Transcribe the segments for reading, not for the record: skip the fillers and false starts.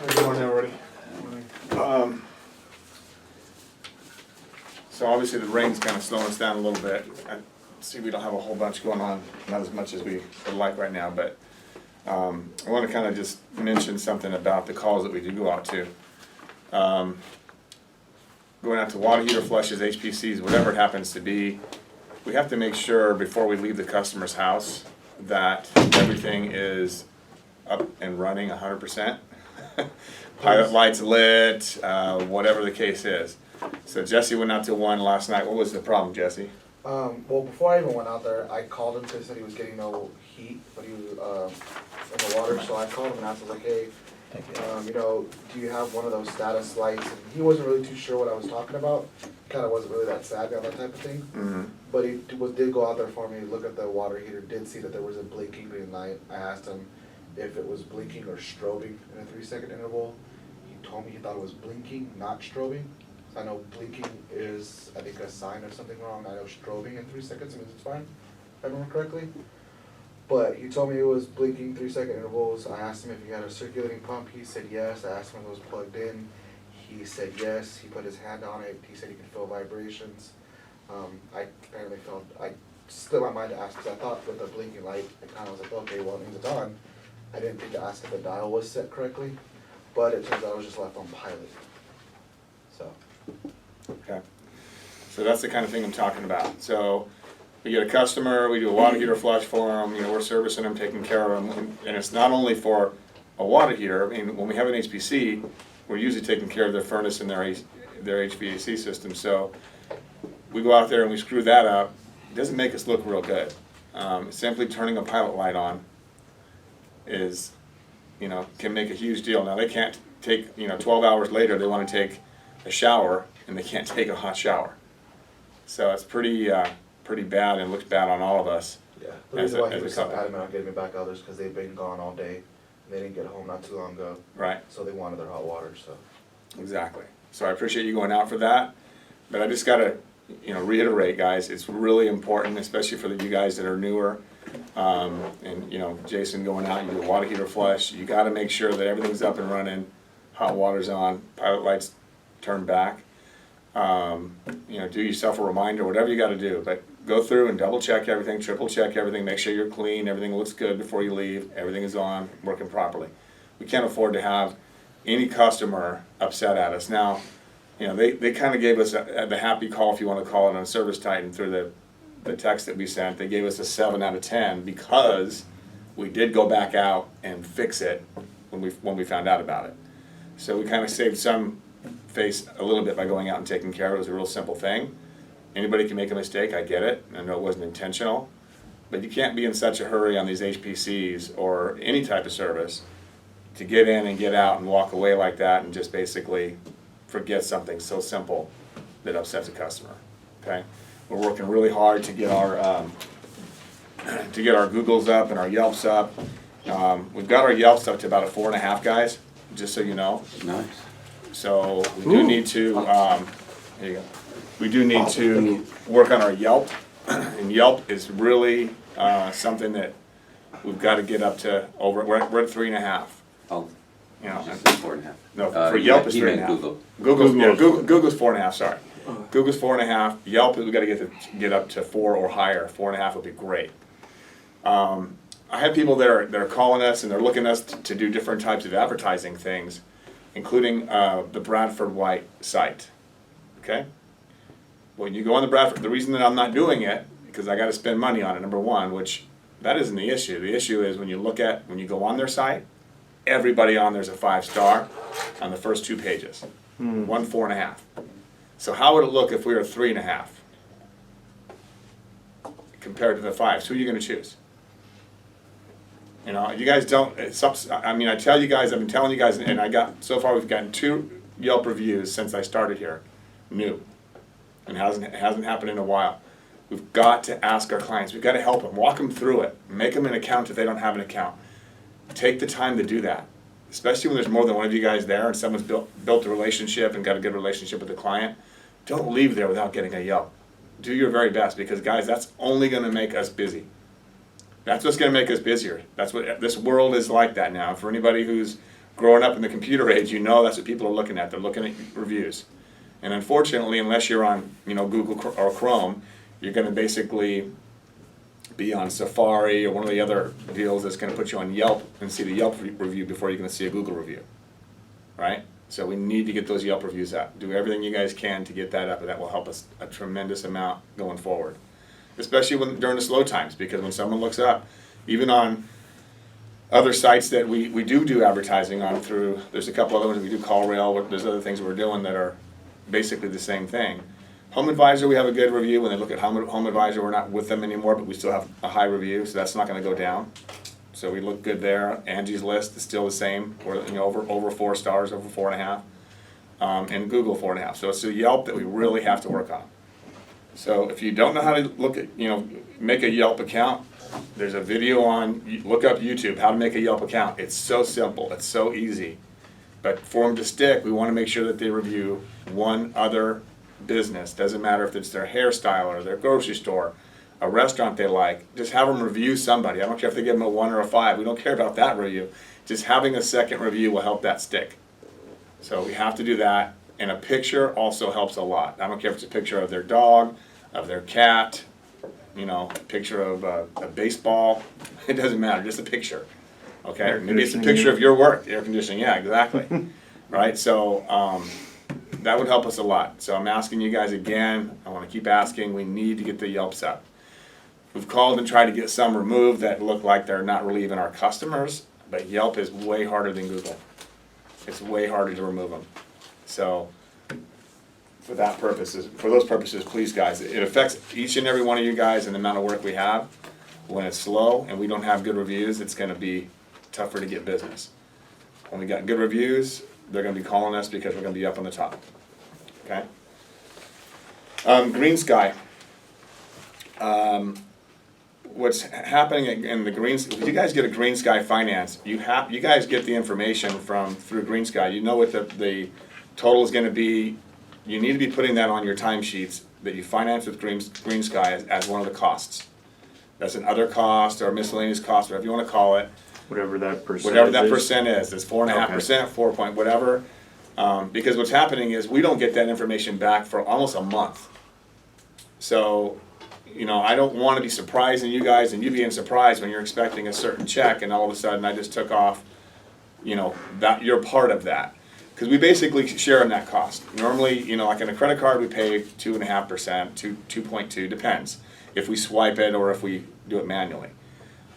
Good morning, everybody. So obviously the rain's kind of slowing us down a little bit. I see we don't have a whole bunch going on, not as much as we would like right now, but I want to kind of just mention something about the calls that we do go out to. Going out to water heater flushes, HPCs, whatever it happens to be, we have to make sure before we leave the customer's house that everything is up and running 100%. Pilot lights lit, whatever the case is. So Jesse went out to one last night. What was the problem, Jesse? Well, before I even went out there, I called him because he said he was getting no heat, but he was in the water. So I called him and asked him, like, hey, do you have one of those status lights? And he wasn't really too sure what I was talking about. Kind of wasn't really that savvy on that type of thing. Mm-hmm. But he did go out there for me, look at the water heater, did see that there was a blinking green light. I asked him if it was blinking or strobing in a 3-second interval. He told me he thought it was blinking, not strobing. I know blinking is, I think, a sign of something wrong. I know strobing in 3 seconds means it's fine, if I remember correctly. But he told me it was blinking 3-second intervals. I asked him if he had a circulating pump. He said yes. I asked him if it was plugged in. He said yes. He put his hand on it. He said he could feel vibrations. I apparently felt, I split my mind to ask because I thought with the blinking light, I kind of was like, okay, well, it means it's on. I didn't think to ask if the dial was set correctly, but it turns out I was just left on pilot. So. Okay. So that's the kind of thing I'm talking about. So we get a customer, we do a water heater flush for them, we're servicing them, taking care of them, and it's not only for a water heater. I mean, when we have an HPC, we're usually taking care of their furnace and their HVAC system. So we go out there and we screw that up. It doesn't make us look real good. Simply turning a pilot light on is, can make a huge deal. Now they can't take, 12 hours later they want to take a shower and they can't take a hot shower. So it's pretty bad and looks bad on all of us. Yeah, the reason why he was so adamant on getting me back others because they've been gone all day. And they didn't get home not too long ago. Right. So they wanted their hot water. So. Exactly. So I appreciate you going out for that, but I just gotta, reiterate, guys, it's really important, especially for you guys that are newer. And Jason going out, you do a water heater flush. You got to make sure that everything's up and running, hot water's on, pilot lights turned back. Do yourself a reminder, whatever you got to do, but go through and double check everything, triple check everything, make sure you're clean, everything looks good before you leave, everything is on, working properly. We can't afford to have any customer upset at us. Now, they kind of gave us the happy call, if you want to call it, on Service Titan through the text that we sent. They gave us a 7 out of 10 because we did go back out and fix it when we found out about it. So we kind of saved some face a little bit by going out and taking care of it. It was a real simple thing. Anybody can make a mistake, I get it. I know it wasn't intentional, but you can't be in such a hurry on these HPCs or any type of service to get in and get out and walk away like that and just basically forget something so simple that upsets a customer. Okay, we're working really hard to get our Googles up and our Yelps up. We've got our Yelps up to about a 4.5, guys, just so you know. Nice. So we do need to. Here you go. We do need to work on our Yelp, and Yelp is really something that we've got to get up to over. We're at 3.5. Oh. You know, Just 4.5. no, for Yelp is 3.5. Google. Google's 4.5. Sorry, Google's 4.5. Yelp, we got to get up to 4 or higher. 4.5 would be great. I have people that are calling us and they're looking us to do different types of advertising things, including the Bradford White site. Okay. When you go on the Bradford, the reason that I'm not doing it because I got to spend money on it. Number one, which that isn't the issue. The issue is when you go on their site. Everybody on there's a 5-star on the first 2 pages. 1 4.5. So how would it look if we were 3.5 compared to the 5s? Who are you going to choose? You guys don't. I tell you guys. I've been telling you guys, and so far we've gotten 2 Yelp reviews since I started here, new, and it hasn't happened in a while. We've got to ask our clients. We've got to help them, walk them through it, make them an account if they don't have an account. Take the time to do that, especially when there's more than one of you guys there and someone's built a relationship and got a good relationship with the client. Don't leave there without getting a Yelp. Do your very best because, guys, that's only going to make us busy. That's what's going to make us busier. That's what this world is like that now. For anybody who's growing up in the computer age, you know that's what people are looking at. They're looking at reviews. And unfortunately, unless you're on, Google or Chrome, you're going to basically be on Safari or one of the other deals that's going to put you on Yelp and see the Yelp review before you're going to see a Google review, right? So we need to get those Yelp reviews up. Do everything you guys can to get that up, and that will help us a tremendous amount going forward, especially during the slow times, because when someone looks up, even on other sites that we do advertising on through, there's a couple other ones we do, CallRail, there's other things we're doing that are basically the same thing. Home Advisor, we have a good review. When they look at Home Advisor, we're not with them anymore, but we still have a high review, so that's not going to go down. So we look good there. Angie's List is still the same. We're over 4 stars, over 4.5, and Google 4.5. So it's a Yelp that we really have to work on. So if you don't know how to look at, make a Yelp account, there's a video look up YouTube, how to make a Yelp account. It's so simple, it's so easy. But for them to stick, we want to make sure that they review one other business. Doesn't matter if it's their hairstyle or their grocery store, a restaurant they like. Just have them review somebody. I don't care if they give them a 1 or a 5. We don't care about that review. Just having a second review will help that stick. So we have to do that. And a picture also helps a lot. I don't care if it's a picture of their dog, of their cat, a picture of a baseball. It doesn't matter, just a picture. Okay, maybe it's a picture of your work, air conditioning. Yeah, exactly. Right. So that would help us a lot. So I'm asking you guys again. I want to keep asking. We need to get the Yelps up. We've called and tried to get some removed that look like they're not really even our customers. But Yelp is way harder than Google. It's way harder to remove them. So for those purposes, please guys, it affects each and every one of you guys and the amount of work we have. When it's slow and we don't have good reviews, it's going to be tougher to get business. When we got good reviews, they're going to be calling us because we're going to be up on the top. Okay? Green Sky. What's happening in the if you guys get a Green Sky finance, you guys get the information through Green Sky. You know what the total is going to be. You need to be putting that on your timesheets that you finance with Green Sky as one of the costs. That's an other cost or miscellaneous cost, whatever you want to call it. Whatever that percent is. It's 4.5%, 4 point whatever. Because what's happening is we don't get that information back for almost a month. So, I don't want to be surprising you guys and you being surprised when you're expecting a certain check and all of a sudden I just took off, that you're part of that. Because we basically share in that cost. Normally, like in a credit card, we pay 2.5%, 2.2, depends if we swipe it or if we do it manually.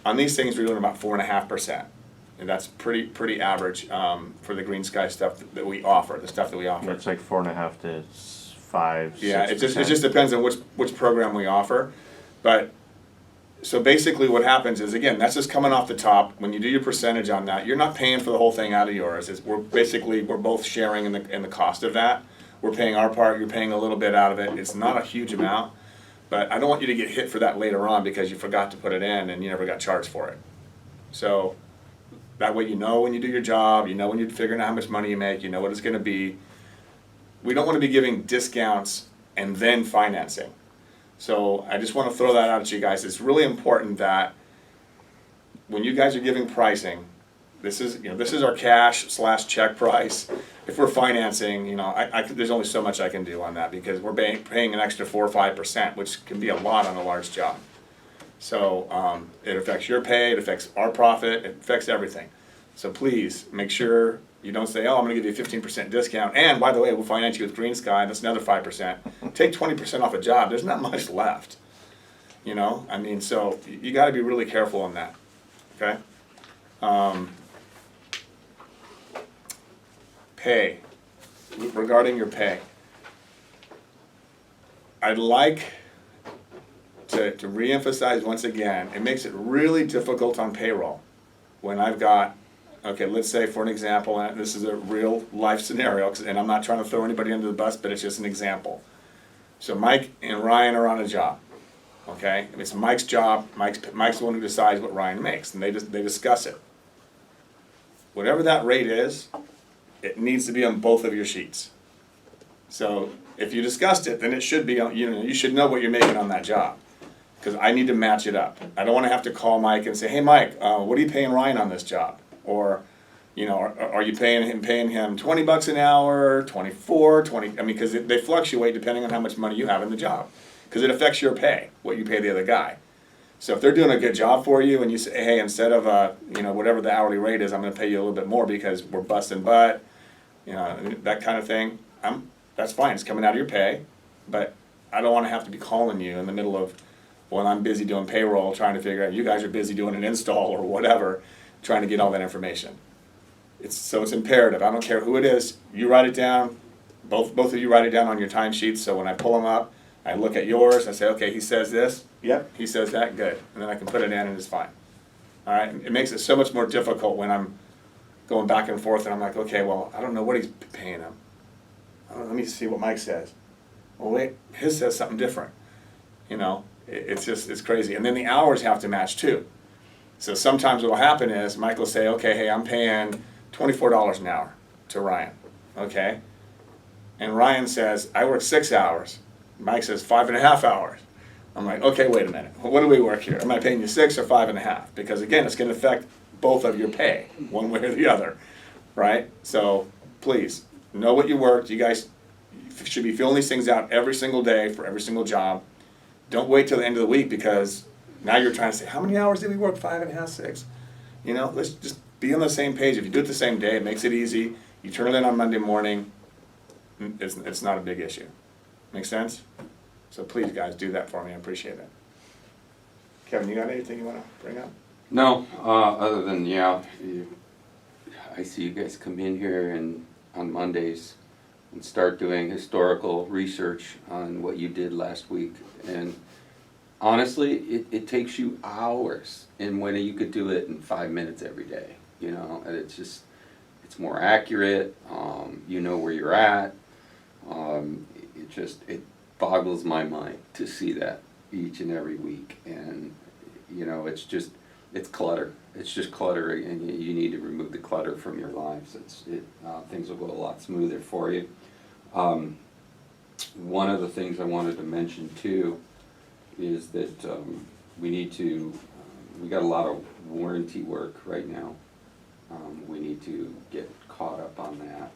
On these things, we're doing about 4.5%, and that's pretty average for the Green Sky stuff that we offer. The stuff that we offer. It's like 4.5 to 5. Yeah, it just depends on which program we offer, but. So basically what happens is, again, that's just coming off the top. When you do your percentage on that, you're not paying for the whole thing out of yours. We're both sharing in the cost of that. We're paying our part, you're paying a little bit out of it. It's not a huge amount, but I don't want you to get hit for that later on because you forgot to put it in and you never got charged for it. So that way when you do your job, when you're figuring out how much money you make, what it's going to be. We don't want to be giving discounts and then financing. So I just want to throw that out at you guys. It's really important that when you guys are giving pricing, this is our cash/check price. If we're financing, there's only so much I can do on that because we're paying an extra 4 or 5%, which can be a lot on a large job. So it affects your pay, it affects our profit, it affects everything. So please make sure you don't say, I'm going to give you a 15% discount, and by the way, we'll finance you with Green Sky, that's another 5%. Take 20% off a job, there's not much left. So you got to be really careful on that, okay? Pay, regarding your pay. I'd like to reemphasize once again, it makes it really difficult on payroll when I've got, okay, let's say for an example, and this is a real life scenario, and I'm not trying to throw anybody under the bus, but it's just an example. So Mike and Ryan are on a job, okay? It's Mike's job, Mike's the one who decides what Ryan makes, and they discuss it. Whatever that rate is, it needs to be on both of your sheets. So if you discussed it, then it should be on, you should know what you're making on that job. Because I need to match it up. I don't want to have to call Mike and say, hey Mike, what are you paying Ryan on this job? Or, You know, are you paying him $20 an hour, 24, 20? I mean, because they fluctuate depending on how much money you have in the job, because it affects your pay, what you pay the other guy. So if they're doing a good job for you, and you say, hey, instead of you know, whatever the hourly rate is, I'm going to pay you a little bit more because we're busting butt, you know, that kind of thing. That's fine. It's coming out of your pay, but I don't want to have to be calling you in the middle of when I'm busy doing payroll, trying to figure out you guys are busy doing an install or whatever, trying to get all that information. It's imperative. I don't care who it is. You write it down. Both of you write it down on your timesheets. So when I pull them up, I look at yours. I say, okay, he says this. Yep, he says that. Good. And then I can put it in, and it's fine. All right. It makes it so much more difficult when I'm going back and forth, and I'm like, okay, well, I don't know what he's paying him. Let me see what Mike says. Well, wait, his says something different. You know, it's crazy. And then the hours have to match too. So sometimes what will happen is Mike will say, okay, hey, I'm paying $24 an hour to Ryan, okay? And Ryan says, I work 6 hours. Mike says 5.5 hours. I'm like, okay, wait a minute. What do we work here? Am I paying you 6 or 5.5? Because again, it's gonna affect both of your pay, one way or the other, right? So please, know what you worked. You guys should be filling these things out every single day for every single job. Don't wait till the end of the week, because now you're trying to say, how many hours did we work? 5.5, 6. You know, let's just be on the same page. If you do it the same day, it makes it easy. You turn it in on Monday morning, it's not a big issue. Make sense? So please, guys, do that for me. I appreciate it. Kevin, you got anything you want to bring up? No, other than, I see you guys come in here and on Mondays and start doing historical research on what you did last week. And honestly, it takes you hours, and when you could do it in 5 minutes every day, you know, and it's more accurate, you know where you're at. It boggles my mind to see that each and every week. And, you know, it's clutter. It's just clutter, and you need to remove the clutter from your lives. Things will go a lot smoother for you. One of the things I wanted to mention too is that we got a lot of warranty work right now. We need to get caught up on that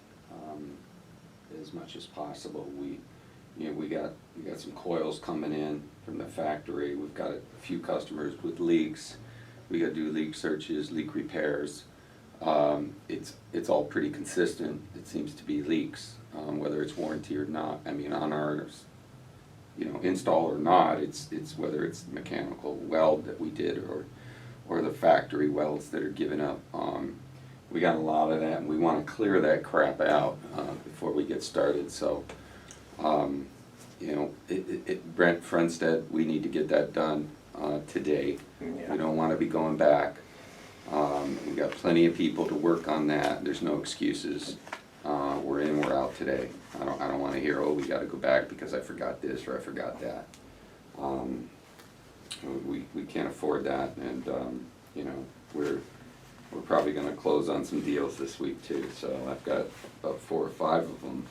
as much as possible. We got some coils coming in from the factory. We've got a few customers with leaks. We got to do leak searches, leak repairs. It's all pretty consistent. It seems to be leaks, whether it's warranty or not. I mean, on ours, you know, install or not, it's whether it's the mechanical weld that we did or the factory welds that are given up. We got a lot of that, and we want to clear that crap out before we get started. So, you know, Brent Frenstead, we need to get that done today. Yeah. We don't want to be going back. We got plenty of people to work on that. There's no excuses. We're in, we're out today. I don't want to hear, oh, we got to go back because I forgot this or I forgot that. We can't afford that, and you know, we're probably going to close on some deals this week too. So I've got about 4 or 5 of them,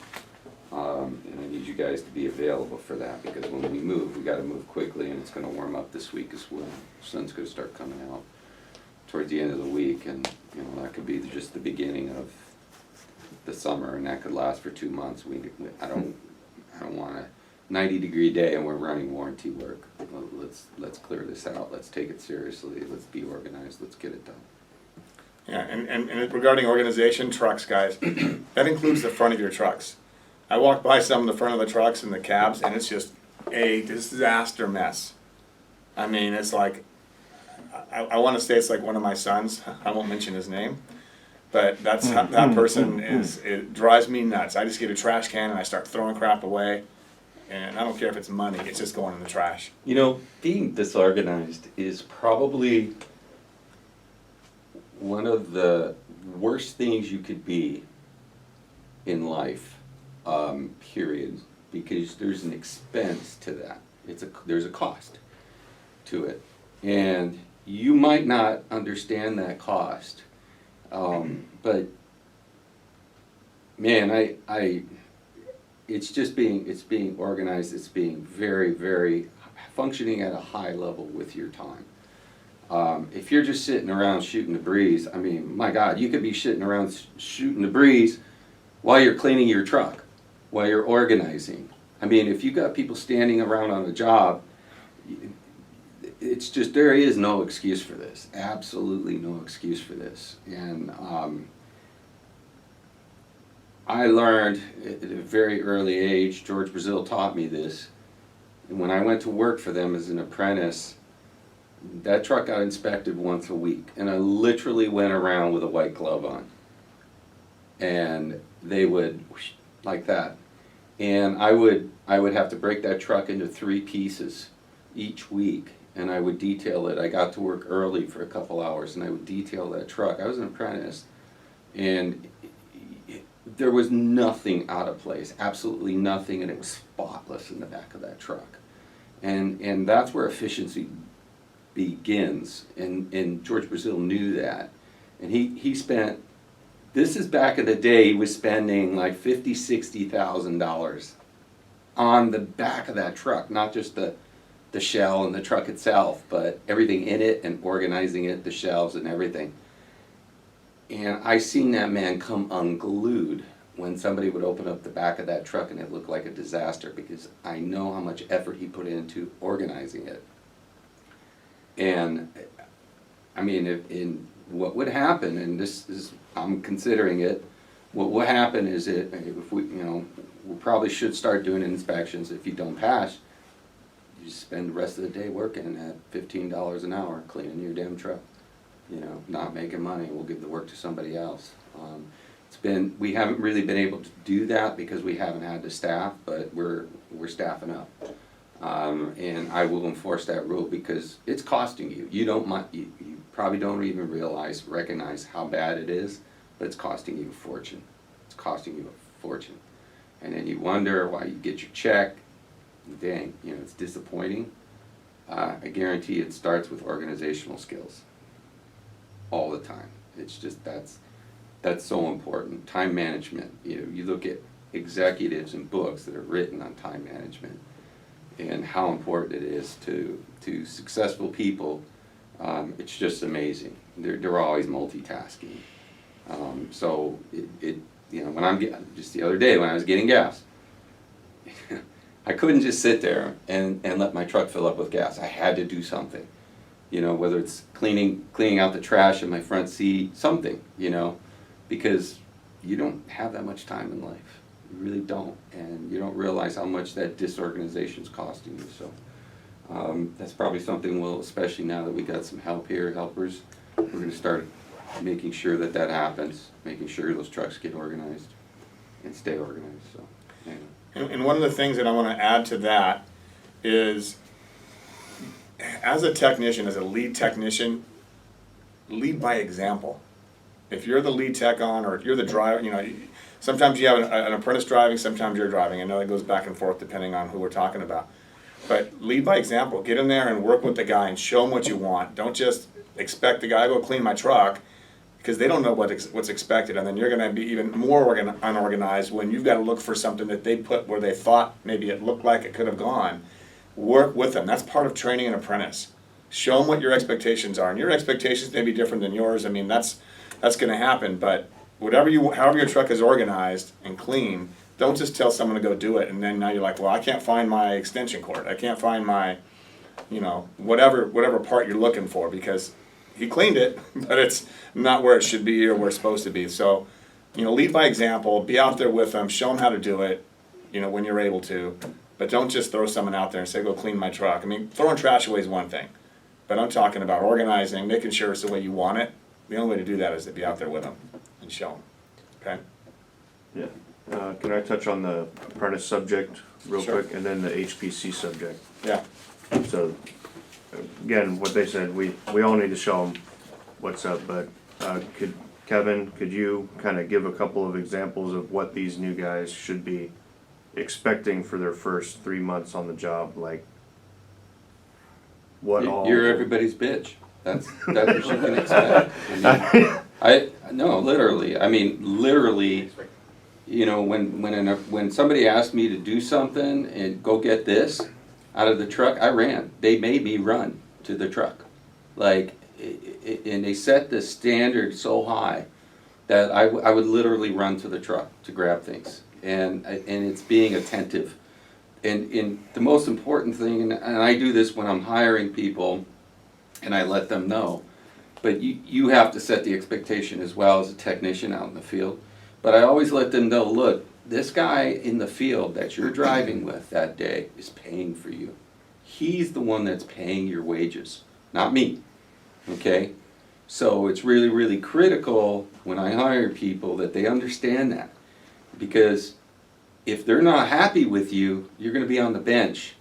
and I need you guys to be available for that, because when we move, we got to move quickly, and it's going to warm up this week as well. The sun's going to start coming out towards the end of the week, and you know, that could be just the beginning of the summer, and that could last for 2 months. I don't want a 90-degree day and we're running warranty work. Let's clear this out. Let's take it seriously. Let's be organized. Let's get it done. Yeah, and regarding organization, trucks, guys, that includes the front of your trucks. I walked by some of the front of the trucks and the cabs, and it's just a disaster mess. I mean, it's like, I want to say it's like one of my sons. I won't mention his name, but that person it drives me nuts. I just get a trash can and I start throwing crap away, and I don't care if it's money, it's just going in the trash. You know, being disorganized is probably one of the worst things you could be in life, period, because there's an expense to that. There's a cost to it, and you might not understand that cost, but man, it's being organized. It's being very, very functioning at a high level with your time. If you're just sitting around shooting the breeze, I mean, my God, you could be sitting around shooting the breeze while you're cleaning your truck, while you're organizing. I mean, if you got people standing around on a job, it's just, there is no excuse for this. Absolutely no excuse for this. And I learned at a very early age, George Brazil taught me this, and when I went to work for them as an apprentice, that truck got inspected once a week, and I literally went around with a white glove on. And they would, whoosh, like that. And I would have to break that truck into 3 pieces each week, and I would detail it. I got to work early for a couple hours, and I would detail that truck. I was an apprentice, and there was nothing out of place, absolutely nothing, and it was spotless in the back of that truck. And that's where efficiency begins, and George Brazil knew that. And he spent, this is back in the day, he was spending like $50,000, $60,000 on the back of that truck, not just the shell and the truck itself, but everything in it and organizing it, the shelves and everything. And I seen that man come unglued when somebody would open up the back of that truck and it looked like a disaster, because I know how much effort he put into organizing it. And I mean, in what would happen, and this is, I'm considering it, what will happen is if we, we probably should start doing inspections. If you don't pass, you just spend the rest of the day working at $15 an hour cleaning your damn truck. Not making money. We'll give the work to somebody else. We haven't really been able to do that because we haven't had the staff, but we're staffing up. And I will enforce that rule because it's costing you. You probably don't even recognize how bad it is, but it's costing you a fortune. It's costing you a fortune. And then you wonder why you get your check. Dang, it's disappointing. I guarantee it starts with organizational skills. All the time. It's just, that's so important. Time management. You look at executives and books that are written on time management and how important it is to successful people. It's just amazing. They're always multitasking. So when I'm just the other day when I was getting gas, I couldn't just sit there and let my truck fill up with gas. I had to do something. Whether it's cleaning out the trash in my front seat, something, because you don't have that much time in life. You really don't, and you don't realize how much that disorganization is costing you. So that's probably something especially now that we got some helpers, we're going to start making sure that happens, making sure those trucks get organized and stay organized. So, anyway. And one of the things that I want to add to that is, as a technician, as a lead technician, lead by example. If you're the lead tech on, or if you're the driver, sometimes you have an apprentice driving, sometimes you're driving. I know it goes back and forth depending on who we're talking about. But lead by example. Get in there and work with the guy and show him what you want. Don't just expect the guy to go clean my truck, because they don't know what's expected, and then you're going to be even more unorganized when you've got to look for something that they put where they thought maybe it looked like it could have gone. Work with them. That's part of training an apprentice. Show them what your expectations are, and your expectations may be different than yours. I mean, that's going to happen. But however your truck is organized and clean, don't just tell someone to go do it, and then now you're like, well, I can't find my extension cord. I can't find my, whatever part you're looking for, because he cleaned it, but it's not where it should be or where it's supposed to be. So, lead by example. Be out there with them. Show them how to do it. When you're able to. But don't just throw someone out there and say, go clean my truck. I mean, throwing trash away is one thing. But I'm talking about organizing, making sure it's the way you want it. The only way to do that is to be out there with them and show them. Okay? Yeah. Can I touch on the apprentice subject real Sure. quick, and then the HPC subject? Yeah. So, again, what they said, we all need to show them what's up, but Kevin, could you kind of give a couple of examples of what these new guys should be expecting for their first 3 months on the job? Like, what all? You're everybody's bitch. That's what you can expect. Literally. I mean, literally. When somebody asked me to do something and go get this out of the truck, I ran. They made me run to the truck. Like, and they set the standard so high that I would literally run to the truck to grab things. And it's being attentive. And the most important thing, and I do this when I'm hiring people, and I let them know, but you have to set the expectation as well as a technician out in the field. But I always let them know, look, this guy in the field that you're driving with that day is paying for you. He's the one that's paying your wages, not me, okay? So it's really, really critical when I hire people that they understand that. Because if they're not happy with you, you're gonna be on the bench.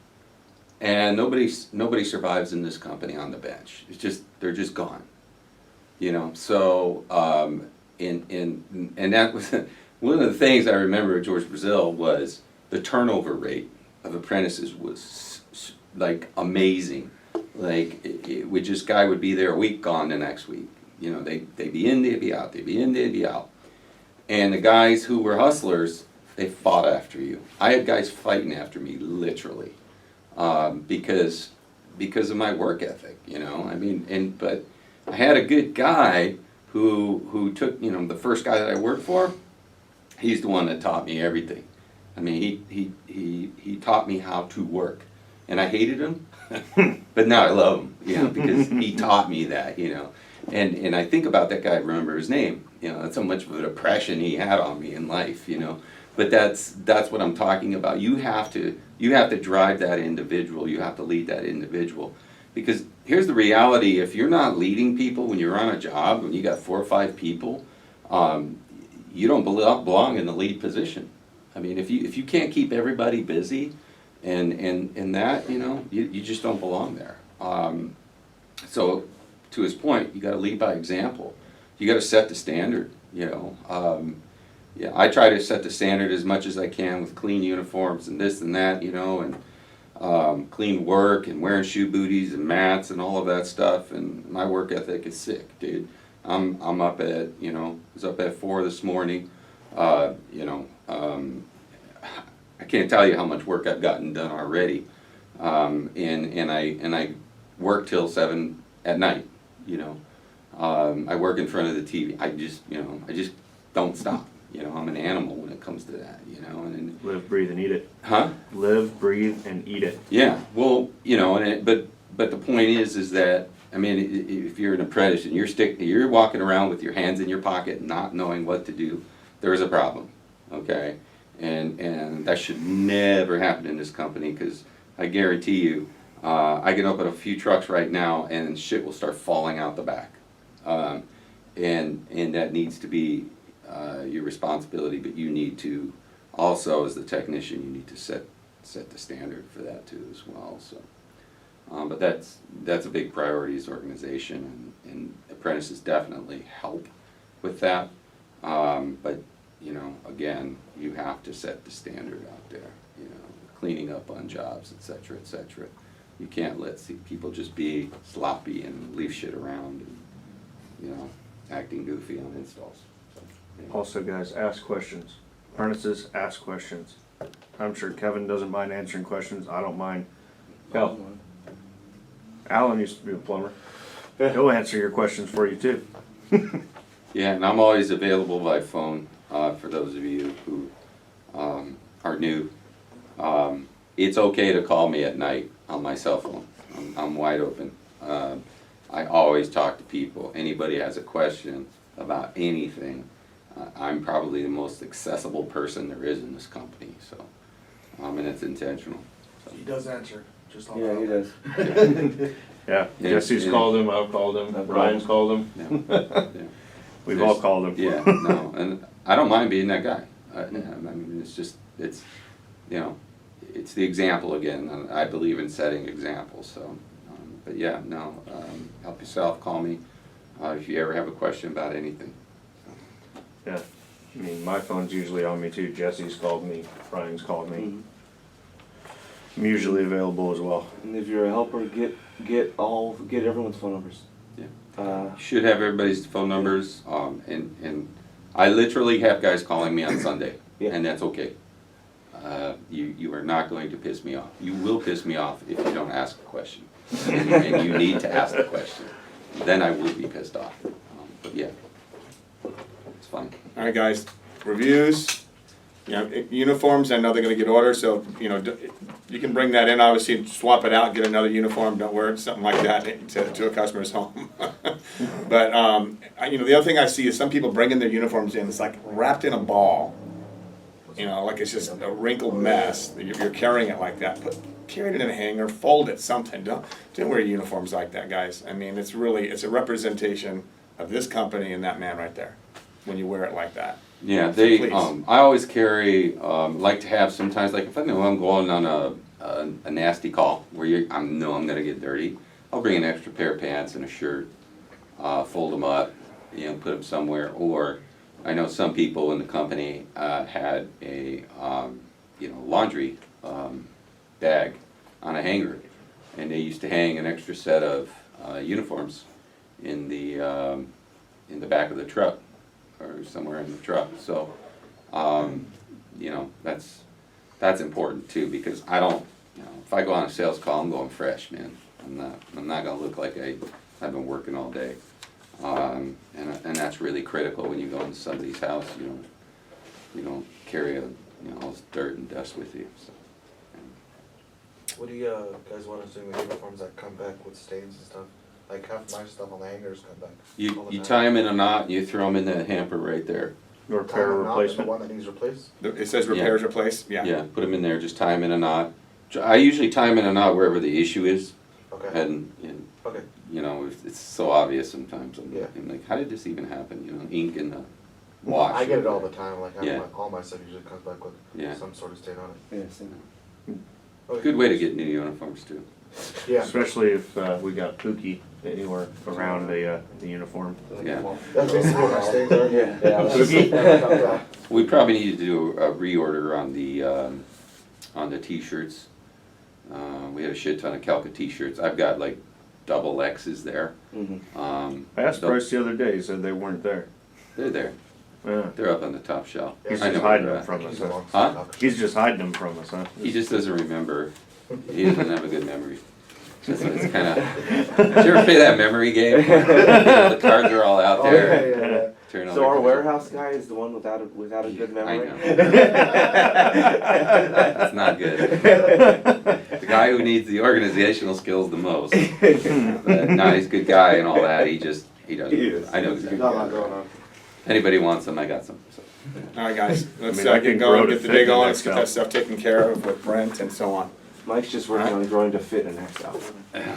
And nobody survives in this company on the bench. It's just, they're just gone. You know, so, and that was, one of the things I remember at George Brazil was the turnover rate of apprentices was like amazing. Like, guy would be there a week, gone the next week. You know, they'd be in, they'd be out, they'd be in, they'd be out. And the guys who were hustlers, they fought after you. I had guys fighting after me, literally. Because of my work ethic, you know. I mean, but I had a good guy who took, you know, the first guy that I worked for. He's the one that taught me everything. I mean, he taught me how to work, and I hated him, but now I love him, you know, because he taught me that, you know. And I think about that guy. I remember his name. You know, that's how much of an impression he had on me in life, you know. But that's what I'm talking about. You have to drive that individual. You have to lead that individual. Because here's the reality: if you're not leading people when you're on a job, when you got 4 or 5 people, you don't belong in the lead position. I mean, if you can't keep everybody busy, and that, you know, you just don't belong there. So, to his point, you got to lead by example. You got to set the standard. You know. Yeah, I try to set the standard as much as I can with clean uniforms and this and that, you know, and clean work and wearing shoe booties and mats and all of that stuff. And my work ethic is sick, dude. I'm up at, you know, I was up at 4 this morning. You know, I can't tell you how much work I've gotten done already. And I work till 7 at night, you know. I work in front of the TV. I just don't stop. You know, I'm an animal when it comes to that, you know. And Live, breathe, and eat it. huh? Live, breathe, and eat it. Yeah. Well, you know, but the point is that, I mean, if you're an apprentice and you're walking around with your hands in your pocket, not knowing what to do, there's a problem, okay? And that should never happen in this company, because I guarantee you, I can open a few trucks right now and shit will start falling out the back, and that needs to be your responsibility. But you need to also, as the technician, you need to set the standard for that too as well. So, but that's a big priority as an organization, and apprentices definitely help with that. But you know, again, you have to set the standard out there. You know, cleaning up on jobs, etc., etc. You can't let people just be sloppy and leave shit around, and, you know, acting goofy on installs. So, yeah. Also, guys, ask questions. Apprentices, ask questions. I'm sure Kevin doesn't mind answering questions. I don't mind. Hell, Alan used to be a plumber. He'll answer your questions for you too. Yeah, and I'm always available by phone for those of you who are new. It's okay to call me at night on my cell phone. I'm wide open. I always talk to people. Anybody has a question about anything, I'm probably the most accessible person there is in this company. So, and it's intentional. So. He does answer, just on Yeah, he does. Yeah, Yeah, Jesse's yeah. called him, I've called him, Ryan's called him. Yeah. We've all called him. Yeah, no, and I don't mind being that guy. I mean, it's you know, it's the example again. I believe in setting examples. So, but yeah, no, help yourself. Call me if you ever have a question about anything. Yeah, I mean, my phone's usually on me too. Jesse's called me, Ryan's called me. I'm usually available as well. And if you're a helper, get everyone's phone numbers. Yeah. You should have everybody's phone numbers. And I literally have guys calling me on Sunday, Yeah. and that's okay. You are not going to piss me off. You will piss me off if you don't ask a question, and you need to ask a question. then I would be pissed off. But yeah, it's fine. All right, guys, reviews, you know, uniforms, I know they're gonna get orders, so, you know, you can bring that in, obviously, swap it out, get another uniform, don't wear it, something like that, to a customer's home. But, you know, the other thing I see is some people bringing their uniforms in, it's like wrapped in a ball. You know, like it's just a wrinkled mess, you're carrying it like that, carry it in a hanger, fold it, something, don't wear uniforms like that, guys. I mean, it's a representation of this company and that man right there, when you wear it like that. Yeah, So they, please. I always carry, like to have sometimes, like if I know I'm going on a nasty call where I know I'm gonna get dirty, I'll bring an extra pair of pants and a shirt, fold them up, you know, put them somewhere. Or I know some people in the company had a, you know, laundry bag on a hanger, and they used to hang an extra set of uniforms in the back of the truck, or somewhere in the truck. So, you know, that's important too, because I don't, you know, if I go on a sales call, I'm going fresh, man. I'm not gonna look like I've been working all day. And that's really critical when you go into somebody's house. You don't carry all this dirt and dust with you. So. What do you guys want us to do with uniforms that come back with stains and stuff? Like half my stuff on the hangers come back. all the You time. tie them in a knot, and you throw them in the hamper right there. Repair Time and not, the replacement. one that needs replaced? It says repairs replace, yeah. Yeah, put them in there, just tie them in a knot. I usually tie them in a knot wherever the issue is, Okay, and okay. you know, it's so obvious sometimes. Yeah. I'm like, how did this even happen? You know, ink in the wash. I get it all the time, like Yeah. all my stuff usually comes back with Yeah. some sort of stain on it. Yeah, same. Okay. Good way to get new uniforms too. Yeah. Especially if we got Pookie anywhere around the uniform. Yeah. That's basically what my stains are. Yeah. Yeah. We probably need to do a reorder on the t-shirts. We had a shit ton of Kalka t-shirts. I've got like double X's there. Mm-hmm. I asked the- Bryce the other day, he said they weren't there. They're there. Yeah. They're up on the top shelf. He's I just know hiding where them they're from us, Keep them huh? on Huh? stock. He's just hiding them from us, huh? at. He just doesn't remember. He doesn't have a good memory. It's kind of. Did you ever play that memory game? You know, the cards are all out Oh, there. yeah. Turn on So the our card. warehouse guy is the one without a good I memory. know. That's not good. The guy who needs the organizational skills the most. But, no, he's a good guy and all that. He doesn't. He is. I know He's a exactly. good Not a lot guy. going on. If anybody wants them, I got some. So. All right, guys, let's I mean, I get can going, grow to get the fit day in going, that let's get that stuff. stuff taken care of with Brent and so on. Mike's just working on growing to fit in an XL. Yeah.